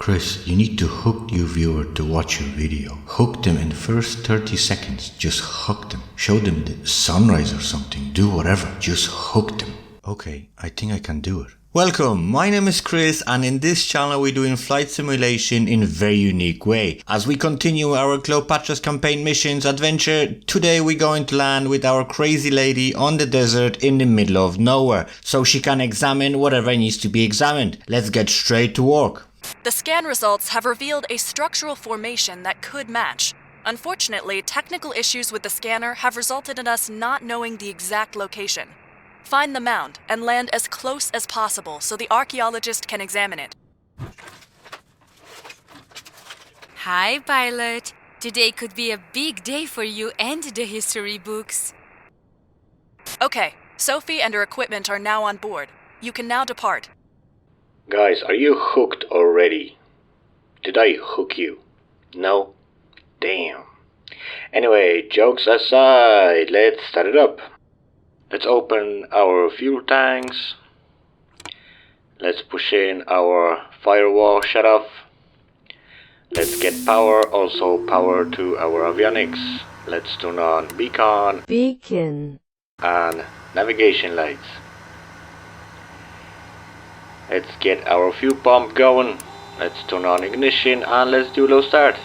Chris, you need to hook your viewer to watch your video. Hook them in the first 30 seconds. Just hook them. Show them the sunrise or something. Do whatever. Just hook them. Okay, I think I can do it. Welcome, my name is Chris, and in this channel we're doing flight simulation in a very unique way. As we continue our Cleopatra's campaign missions adventure, today we're going to land with our crazy lady on the desert in the middle of nowhere, so she can examine whatever needs to be examined. Let's get straight to work. The scan results have revealed a structural formation that could match. Unfortunately, technical issues with the scanner have resulted in us not knowing the exact location. Find the mound and land as close as possible so the archaeologist can examine it. Hi, pilot. Today could be a big day for you and the history books. Okay, Sophie and her equipment are now on board. You can now depart. Guys, are you hooked already? Did I hook you? No? Damn. Anyway, jokes aside, let's start it up. Let's open our fuel tanks. Let's push in our firewall shutoff. Let's get power, also power to our avionics. Let's turn on beacon and navigation lights. Let's get our fuel pump going. Let's turn on ignition and let's do a low start.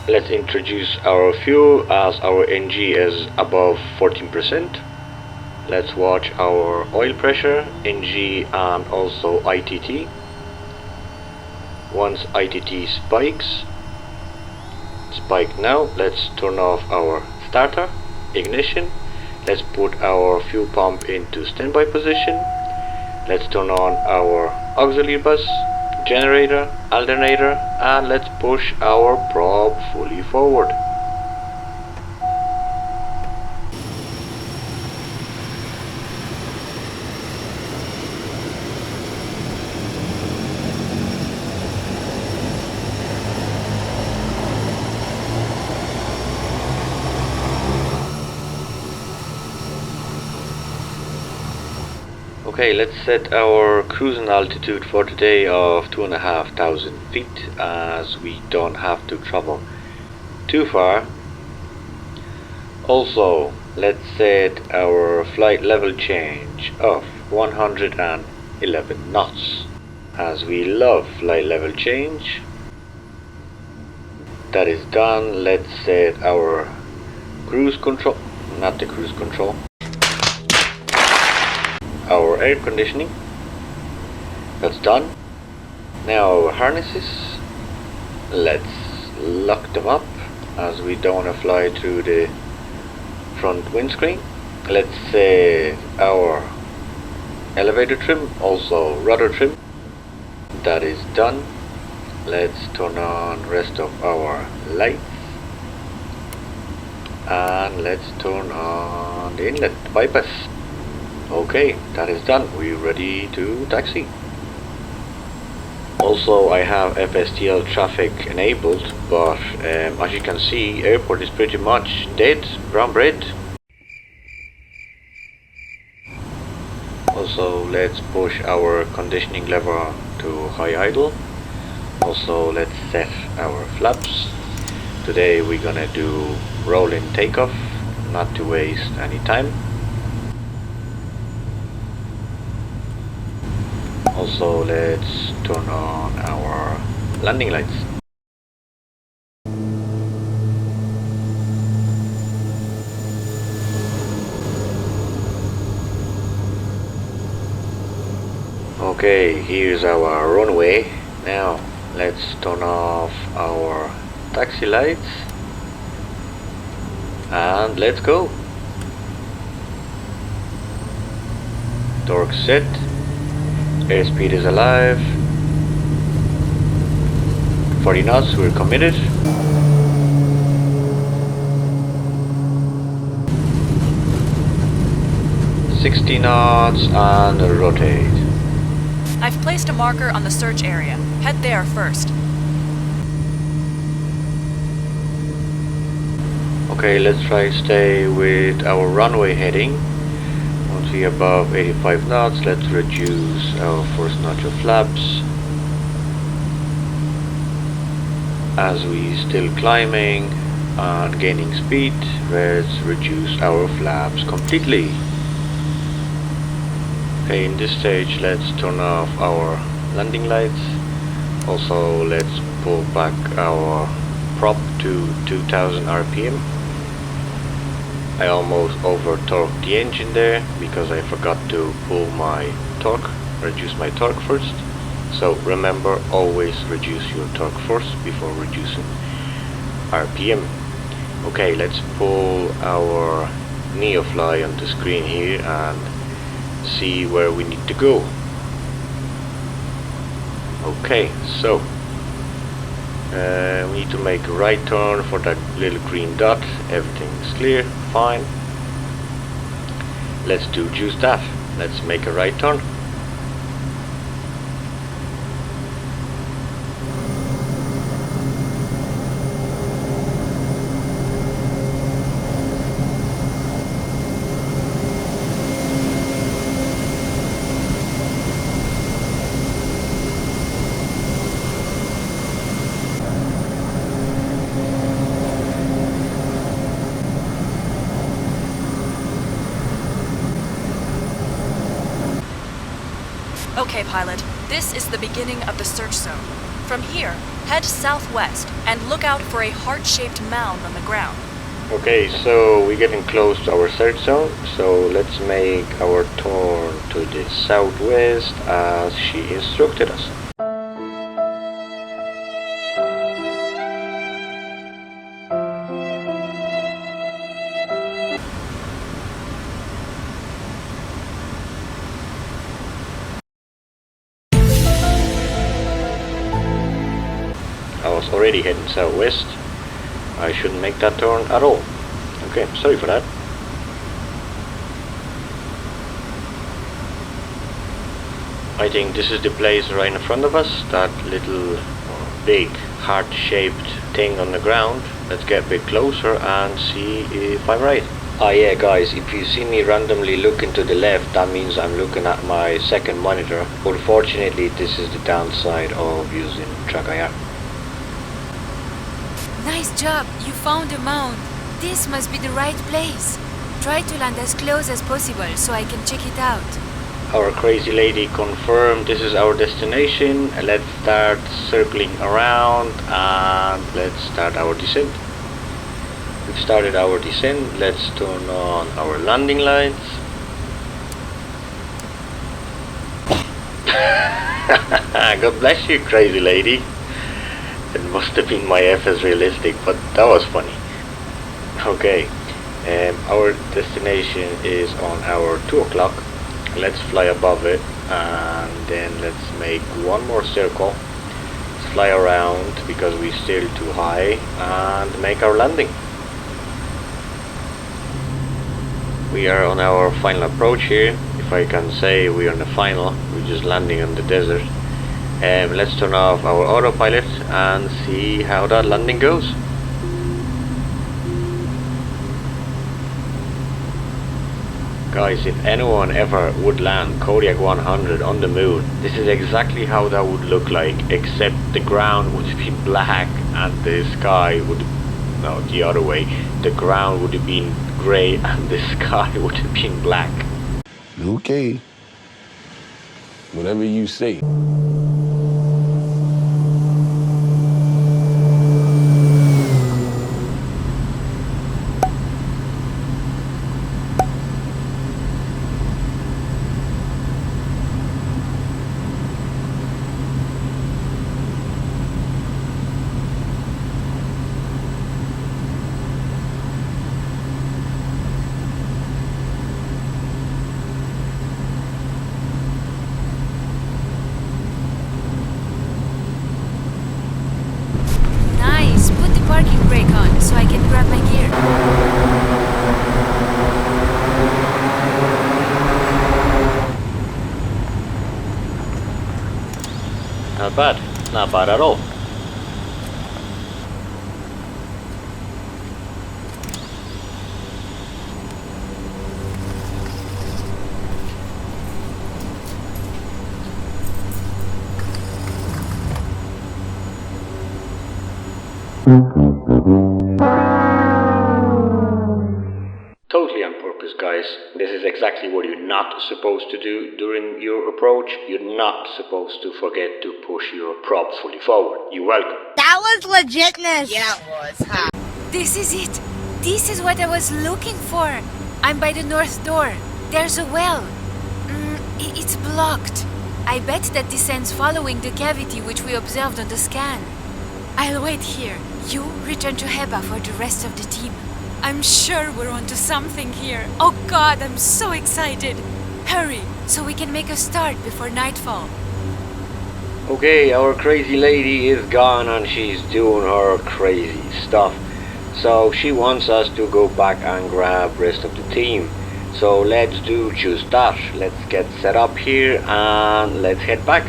Let's introduce our fuel as our NG is above 14%. Let's watch our oil pressure, NG and also ITT. Once ITT spike now, let's turn off our starter, ignition. Let's put our fuel pump into standby position. Let's turn on our auxiliary bus, generator, alternator, and let's push our probe fully forward. Okay, let's set our cruising altitude for today of 2,500 feet, as we don't have to travel too far. Also, let's set our flight level change of 111 knots, as we love flight level change. That is done. Let's set our cruise control, not the cruise control, our air conditioning. That's done. Now our harnesses, let's lock them up as we don't want to fly through the front windscreen. Let's set our elevator trim, also rudder trim. That is done. Let's turn on rest of our lights and let's turn on the inlet bypass. Okay, that is done. We're ready to taxi. Also, I have FSTL traffic enabled, but as you can see, airport is pretty much dead, brown bread. Also, let's push our conditioning lever to high idle. Also, let's set our flaps. Today we're gonna do rolling takeoff, not to waste any time. Also, let's turn on our landing lights. Okay, here's our runway. Now, let's turn off our taxi lights and let's go. Torque set. Airspeed is alive. 40 knots, we're committed. $60 knots and rotate. I've placed a marker on the search area. Head there first. Okay, let's try stay with our runway heading. see above 85 knots, let's reduce our first notch of flaps. As we still climbing and gaining speed, let's reduce our flaps completely. Okay, in this stage let's turn off our landing lights. Also let's pull back our prop to 2000 RPM. I almost over torqued the engine there because I forgot to pull my torque, reduce my torque first. So remember, always reduce your torque first before reducing RPM. Okay, let's pull our NeoFly on the screen here and see where we need to go. Okay, so we need to make a right turn for that little green dot. Everything is clear, fine. Let's do just that. Let's make a right turn. Okay, pilot, this is the beginning of the search zone. From here, head southwest and look out for a heart-shaped mound on the ground. Okay, so we're getting close to our search zone, so let's make our turn to the southwest as she instructed us. I was already heading southwest. I shouldn't make that turn at all. Okay, sorry for that. I think this is the place right in front of us, that little big heart-shaped thing on the ground. Let's get a bit closer and see if I'm right. Ah yeah guys, if you see me randomly looking to the left, that means I'm looking at my second monitor. Unfortunately, this is the downside of using Kayak. Nice job, you found a mound. This must be the right place. Try to land as close as possible so I can check it out. Our crazy lady confirmed this is our destination. Let's start circling around and let's start our descent. We've started our descent. Let's turn on our landing lights. God bless you, crazy lady. It must have been my FS realistic, but that was funny. Okay, our destination is on our 2 o'clock. Let's fly above it and then let's make one more circle. Let's fly around because we're still too high and make our landing. We are on our final approach here. If I can say we're on the final, we're just landing on the desert. Let's turn off our autopilot and see how that landing goes. Guys, if anyone ever would land Kodiak 100 on the moon, this is exactly how that would look like, except the ground would be black and the sky would, no, the other way, the ground would have been grey and the sky would have been black. Okay, whatever you say. Parking brake on so I can grab my gear. Not bad, not bad at all. Totally on purpose, guys. This is exactly what you're not supposed to do during your approach. You're not supposed to forget to push your prop fully forward. You're welcome. That was legitness. Yeah, it was, huh? This is it. This is what I was looking for. I'm by the north door. There's a well. It's blocked. I bet that descends following the cavity which we observed on the scan. I'll wait here. You return to HEBA for the rest of the team. I'm sure we're onto something here. Oh God, I'm so excited. Hurry, so we can make a start before nightfall. Okay, our crazy lady is gone and she's doing her crazy stuff. So she wants us to go back and grab rest of the team. So let's do just that. Let's get set up here and let's head back.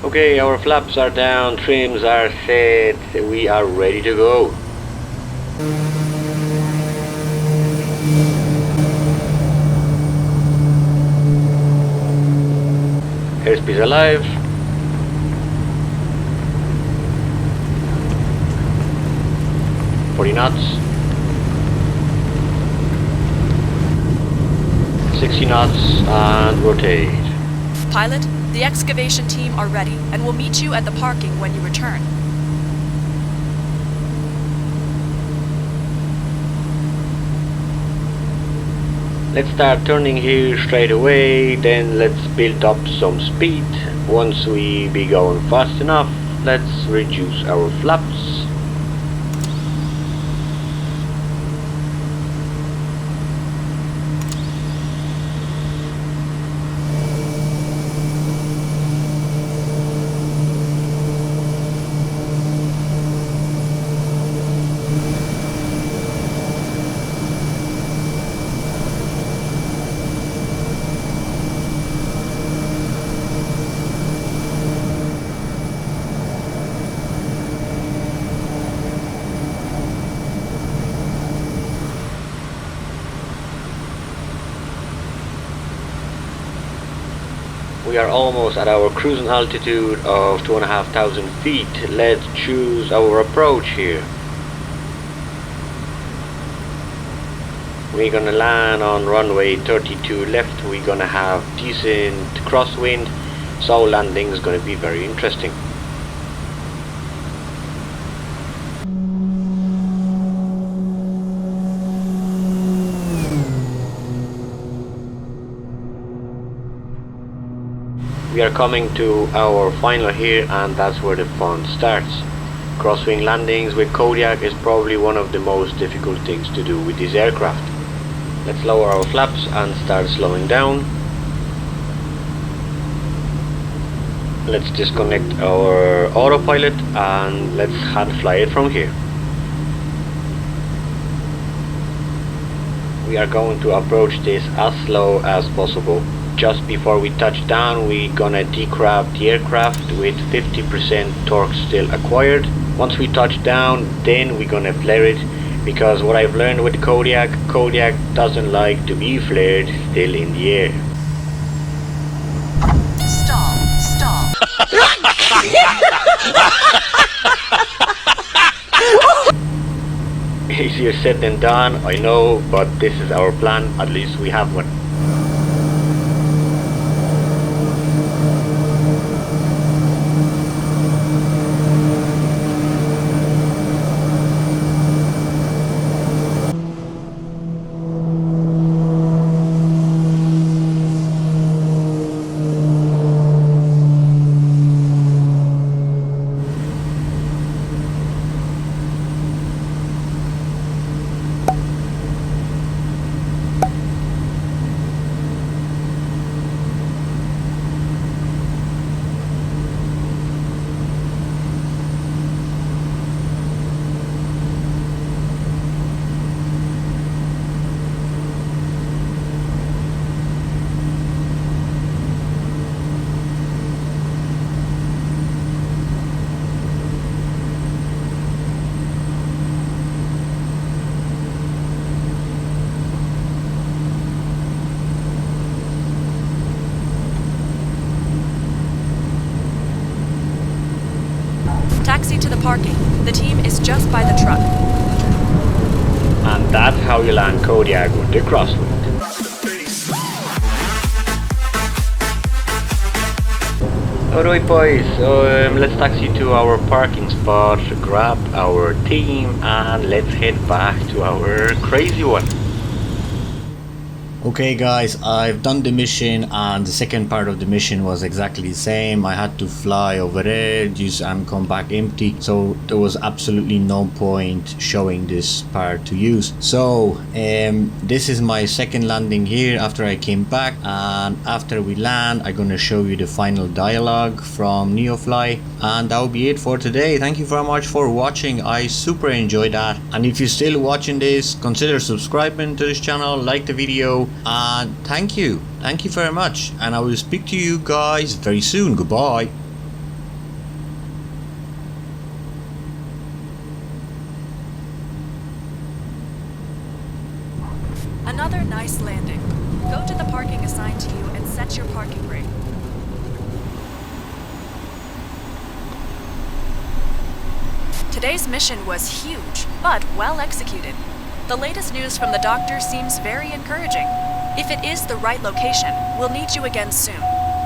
Okay, our flaps are down, trims are set, we are ready to go. Airspeed alive. $40 knots. 60 knots and rotate. Pilot, the excavation team are ready and will meet you at the parking when you return. Let's start turning here straight away, then let's build up some speed. Once we be going fast enough, let's reduce our flaps. We are almost at our cruising altitude of 2,500 feet. Let's choose our approach here. We're gonna land on runway 32 left. We're gonna have decent crosswind, so landing is gonna be very interesting. We are coming to our final here, and that's where the fun starts. Crosswing landings with Kodiak is probably one of the most difficult things to do with this aircraft. Let's lower our flaps and start slowing down. Let's disconnect our autopilot and let's hand fly it from here. We are going to approach this as slow as possible. Just before we touch down, we're gonna decraft the aircraft with 50% torque still acquired. Once we touch down, then we're gonna flare it, because what I've learned with Kodiak doesn't like to be flared still in the air. Stop. Easier said than done, I know, but this is our plan. At least we have one. Taxi to the parking. The team is just by the truck. And that's how you land Kodiak with the crosswind. Alright boys, let's taxi to our parking spot, grab our team and let's head back to our crazy one. Okay guys, I've done the mission and the second part of the mission was exactly the same. I had to fly over there and come back empty, so there was absolutely no point showing this part to use. So this is my second landing here after I came back, and after we land I'm gonna show you the final dialogue from NeoFly, and that will be it for today. Thank you very much for watching. I super enjoyed that, and if you're still watching this, consider subscribing to this channel, like the video, and thank you very much, and I will speak to you guys very soon. Goodbye. Another nice landing. Go to the parking assigned to you and set your parking rate. Today's mission was huge, but well executed. The latest news from the doctor seems very encouraging. If it is the right location, we'll need you again soon.